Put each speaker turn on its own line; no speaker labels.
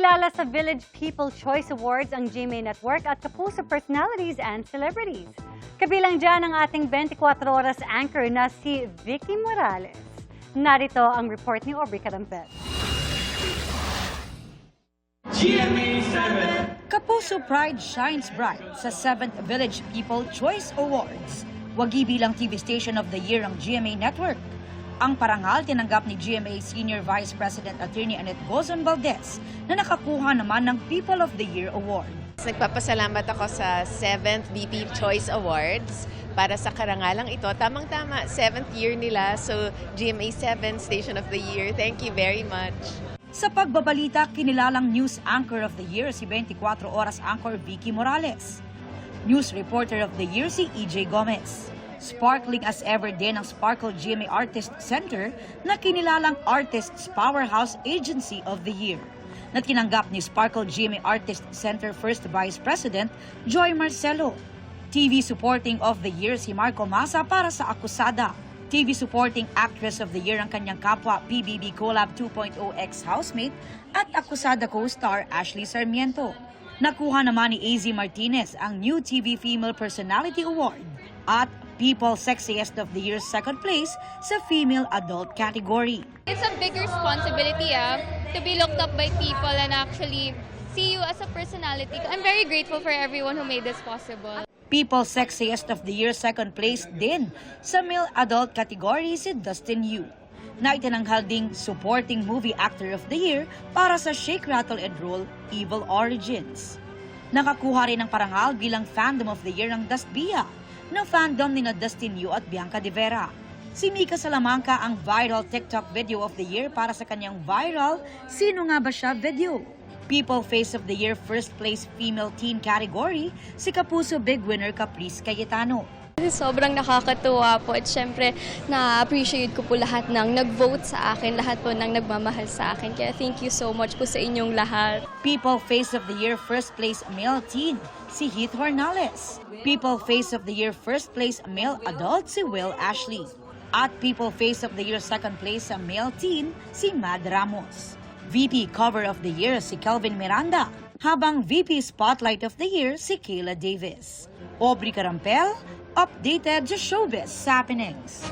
Kinilala sa Village People Choice Awards ang GMA Network at Kapuso personalities and celebrities. Kabilang dyan ang ating 24 oras anchor na si Vicky Morales. Narito ang report ni Aubrey Carampel.
GMA 7
Kapuso Pride shines bright sa 7th Village People Choice Awards. Wagi bilang TV Station of the Year ang GMA Network. Ang parangal tinanggap ni GMA Senior Vice President Attorney Annette Gozon Valdez na nakakuha naman ng People of the Year Award.
Nagpapasalamat ako sa 7th VP Choice Awards para sa karangalang ito. Tamang-tama, 7th year nila. So, GMA 7 Station of the Year. Thank you very much.
Sa pagbabalita, kinilalang News Anchor of the Year si 24 Oras Anchor Vicky Morales. News Reporter of the Year si EJ Gomez. Sparkling as ever din ang Sparkle GMA Artist Center na kinilalang Artists Powerhouse Agency of the Year na tinanggap ni Sparkle GMA Artist Center First Vice President Joy Marcelo. TV Supporting of the Year si Marco Masa para sa Akusada. TV Supporting Actress of the Year ang kanyang kapwa PBB Collab 2.0 ex-housemate at Akusada co-star Ashley Sarmiento. Nakuha naman ni AZ Martinez ang New TV Female Personality Award at People Sexiest of the Year second place sa Female Adult category.
It's a big responsibility to be looked up by people and actually see you as a personality. I'm very grateful for everyone who made this possible.
People Sexiest of the Year second place din sa Male Adult category si Dustin Yu, na itinanghal ding Supporting Movie Actor of the Year para sa Shake, Rattle and Roll Evil Origins. Nakakuha rin ng parangal bilang Fandom of the Year ang Dustbia ng fandom ni Dustin Yu at Bianca De Vera. Si Mika Salamanca ang Viral TikTok Video of the Year para sa kanyang viral Sino Nga Ba Siya video. People Face of the Year first place female teen category si Kapuso Big Winner Caprice Cayetano.
Sobrang nakakatuwa po at syempre na-appreciate ko po lahat ng nag-vote sa akin, lahat po ng nagmamahal sa akin. Kaya thank you so much po sa inyong lahat.
People Face of the Year first place male teen si Heath Hornales. People Face of the Year first place male adult si Will Ashley. At People Face of the Year second place sa male teen si Mad Ramos. VP Cover of the Year si Kelvin Miranda, habang VP Spotlight of the Year si Kayla Davis. Aubrey Carampel, updated sa Showbiz Happenings.